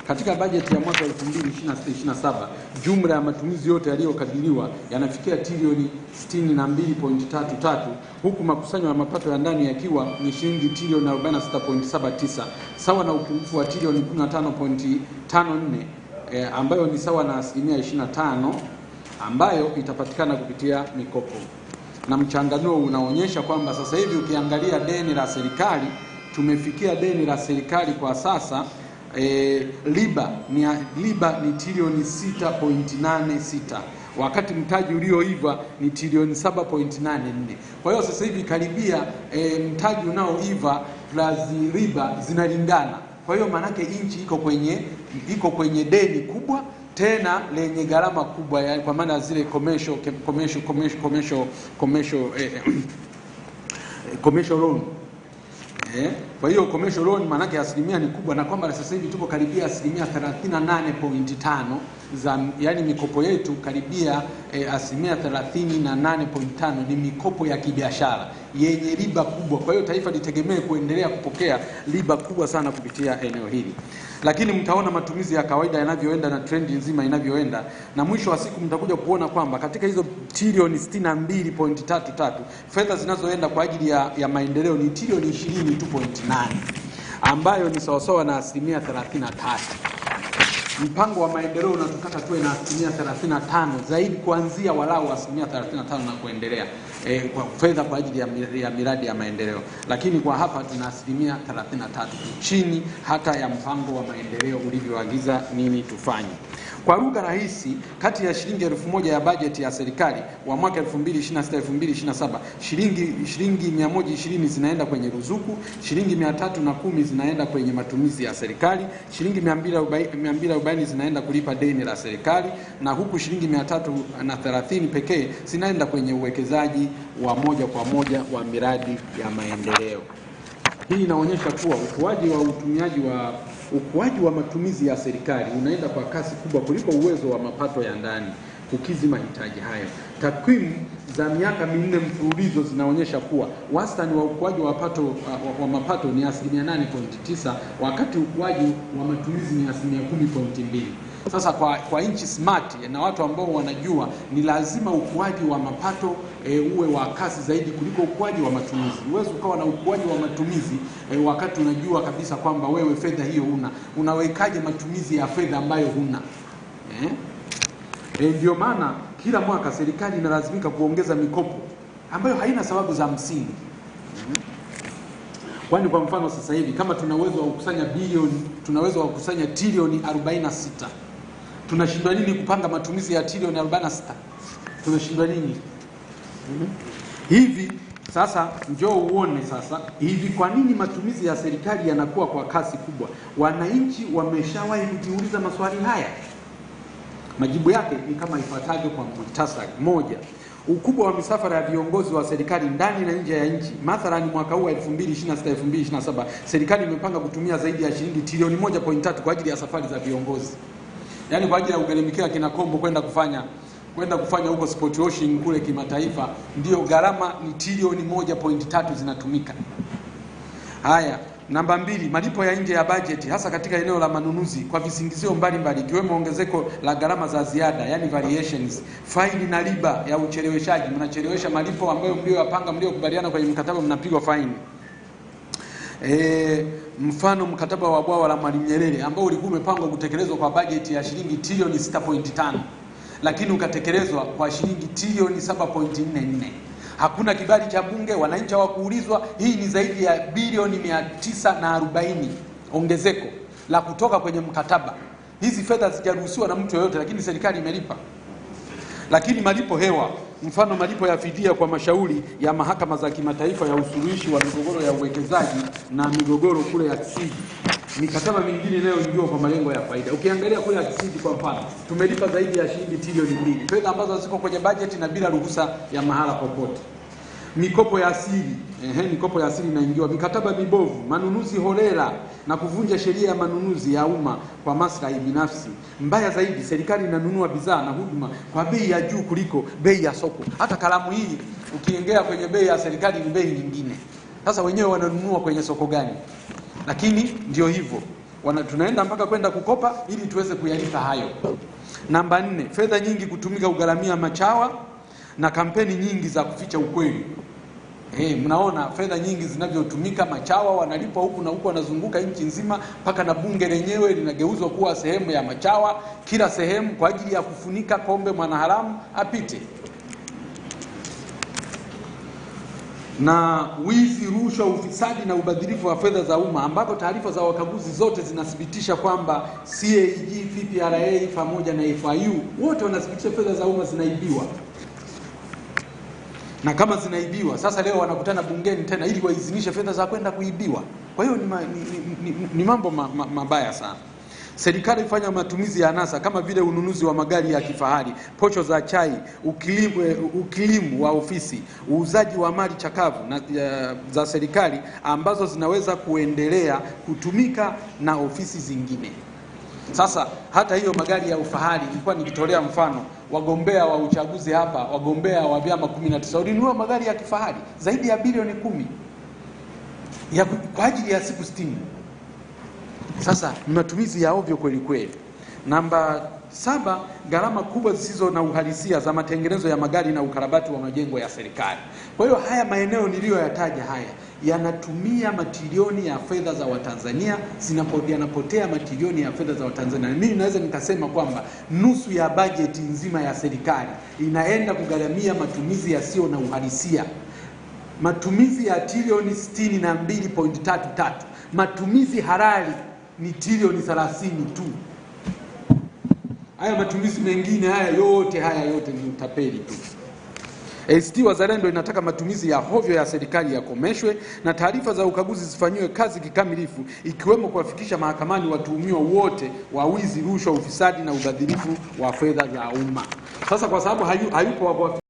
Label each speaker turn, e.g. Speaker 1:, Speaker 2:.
Speaker 1: Katika bajeti ya mwaka 2026/27 jumla ya matumizi yote yaliyokadiriwa yanafikia trilioni 62.33, huku makusanyo ya mapato ya ndani yakiwa ni shilingi trilioni 46.79, sawa na upungufu wa trilioni 15.54, ambayo ni sawa na asilimia 25 ambayo itapatikana kupitia mikopo. Na mchanganuo unaonyesha kwamba sasa hivi ukiangalia deni la serikali, tumefikia deni la serikali kwa sasa riba ni trilioni 6.86, wakati mtaji ulioiva ni trilioni 7.84. Kwa hiyo sasa hivi karibia mtaji unaoiva plus riba zinalingana. Kwa hiyo manake nchi iko kwenye deni kubwa tena lenye gharama kubwa, yani kwa maana zile commercial loan. Kwa hiyo commercial loan manake asilimia ni kubwa, na kwamba sasa hivi tuko karibia asilimia 38.5 za, yani mikopo yetu karibia asilimia 38.5 ni mikopo ya kibiashara yenye riba kubwa. Kwa hiyo taifa litegemee kuendelea kupokea riba kubwa sana kupitia eneo hili. Lakini mtaona matumizi ya kawaida yanavyoenda na trendi nzima inavyoenda, na mwisho wa siku mtakuja kuona kwamba katika hizo trilioni 62.33 fedha zinazoenda kwa ajili ya maendeleo ni trilioni 20.8, ambayo ni sawasawa na asilimia 33. Mpango wa maendeleo unatutaka tuwe na asilimia 35 zaidi, kuanzia walau asilimia 35 na kuendelea kwa fedha kwa ajili ya miradi ya maendeleo. Lakini kwa hapa tuna asilimia 33, chini hata ya mpango wa maendeleo ulivyoagiza nini tufanye. Kwa lugha rahisi, kati ya shilingi 1000 ya bajeti ya serikali wa mwaka 2026/2027, shilingi 120 zinaenda kwenye ruzuku, shilingi 310 zinaenda kwenye matumizi ya serikali, shilingi 240 zinaenda kulipa deni la serikali, na huku shilingi 330 pekee zinaenda kwenye uwekezaji wa moja kwa moja wa miradi ya maendeleo. Hii inaonyesha kuwa ukuaji wa matumizi ya serikali unaenda kwa kasi kubwa kuliko uwezo wa mapato ya ndani kukidhi mahitaji hayo. Takwimu za miaka 4 mfululizo zinaonyesha kuwa wastani wa ukuaji wa mapato ni asilimia 8.9, wakati ukuaji wa matumizi ni asilimia 10.2. Sasa kwa nchi smart na watu ambao wanajua, ni lazima ukuaji wa mapato uwe wa kasi zaidi kuliko ukuaji wa matumizi. Huwezi ukawa na ukuaji wa matumizi wakati unajua kabisa kwamba wewe fedha hiyo unawekaje matumizi ya fedha ambayo huna. Ndio maana kila mwaka serikali inalazimika kuongeza mikopo ambayo haina sababu za msingi. Kwani kwa mfano sasa hivi kama tuna uwezo wa kukusanya trilioni 46, tunashindwa nini kupanga matumizi ya trilioni 46? Tunashindwa nini? Hivi sasa njoo uone sasa hivi kwa nini matumizi ya serikali yanakuwa kwa kasi kubwa. Wananchi wameshawahi kujiuliza maswali haya? Majibu yake ni kama ifuatavyo kwa muhtasari. Moja, ukubwa wa misafara ya viongozi wa serikali ndani na nje ya nchi. Mathalan, mwaka huu 2026/2027 serikali imepanga kutumia zaidi ya shilingi trilioni 1.3 kwa ajili ya safari za viongozi. Yaani kwa ajili ya kugaramikia kina Kombo kwenda kufanya huko sport washing kule kimataifa, ndio gharama ni trilioni 1.3 zinatumika. Haya, namba 2, malipo ya nje ya bajeti hasa katika eneo la manunuzi kwa visingizio mbalimbali, ikiwemo ongezeko la gharama za ziada, yani variations, faini na riba ya ucheleweshaji. Mnachelewesha malipo ambayo mliokubaliana kwenye mkataba, mnapigwa faini. Mfano mkataba wa bwawa la Mwalimu Nyerere ambao ulikuwa umepangwa kutekelezwa kwa bajeti ya shilingi trilioni 6.5, lakini ukatekelezwa kwa shilingi trilioni 7.44. Hakuna kibali cha bunge, wananchi hawakuulizwa. Hii ni zaidi ya bilioni 940 ongezeko la kutoka kwenye mkataba. Hizi fedha hazijaruhusiwa na mtu yoyote, lakini serikali imelipa. Lakini malipo hewa, mfano malipo ya fidia kwa mashauri ya mahakama za kimataifa ya usuluhishi wa migogoro ya uwekezaji na migogoro kule ya kisidi, mikataba mingine inayoingiwa kwa malengo ya faida. Ukiangalia kule ya kisidi kwa mfano, tumelipa zaidi ya shilingi trilioni 2, fedha ambazo ziko kwenye bajeti na bila ruhusa ya mahala popote. Mikopo ya asili, mikopo ya asili inaingiwa, mikataba mibovu, manunuzi holela na kuvunja sheria ya manunuzi ya umma kwa maslahi binafsi. Mbaya zaidi, serikali inanunua bidhaa na huduma kwa bei ya juu kuliko bei ya soko. Hata kalamu hii ukiingia kwenye bei ya serikali ni bei nyingine. Sasa wenyewe wananunua kwenye soko gani? Lakini ndio hivyo. tunaenda mpaka kwenda kukopa ili tuweze kuyalipa hayo. Namba 4, fedha nyingi kutumika kugharamia machawa na kampeni nyingi za kuficha ukweli. Mnaona fedha nyingi zinavyotumika, machawa wanalipwa huku na huku, wanazunguka nchi nzima, mpaka na bunge lenyewe linageuzwa kuwa sehemu ya machawa, kila sehemu kwa ajili ya kufunika kombe mwanaharamu apite. Na wizi, rushwa, ufisadi na ubadhirifu wa fedha za umma, ambako taarifa za wakaguzi zote zinathibitisha kwamba CAG, PPRA pamoja na FIU wote wanathibitisha fedha za umma zinaibiwa. Na kama zinaibiwa, sasa leo wanakutana bungeni tena ili waizinishe fedha za kwenda kuibiwa. Kwa hiyo ni mambo mabaya sana. Serikali ifanya matumizi ya anasa kama vile ununuzi wa magari ya kifahari, posho za chai, ukilimu wa ofisi, uuzaji wa mali chakavu za serikali ambazo zinaweza kuendelea kutumika na ofisi zingine. Sasa hata hiyo magari ya ufahari, nilikuwa nikitolea mfano wagombea wa uchaguzi hapa, wagombea wa vyama 19 walinunua magari ya kifahari zaidi ya bilioni 10 kwa ajili ya siku 60. Sasa ni matumizi ya ovyo kweli kweli. Namba 7, gharama kubwa zisizo na uhalisia za matengenezo ya magari na ukarabati wa majengo ya serikali. Kwa hiyo haya maeneo niliyoyataja haya yanatumia matilioni ya fedha za Watanzania, yanapotea matilioni ya fedha za Watanzania. Mimi naweza nikasema kwamba nusu ya bajeti nzima ya serikali inaenda kugharamia matumizi yasiyo na uhalisia. Matumizi ya trilioni 62.33, matumizi halali ni trilioni 30 tu. Haya matumizi mengine haya yote ni utapeli tu. ACT Wazalendo inataka matumizi ya hovyo ya serikali yakomeshwe na taarifa za ukaguzi zifanywe kazi kikamilifu, ikiwemo kuwafikisha mahakamani watuhumiwa wote wa wizi, rushwa, ufisadi na ubadhirifu wa fedha za umma. Sasa kwa sababu hayupo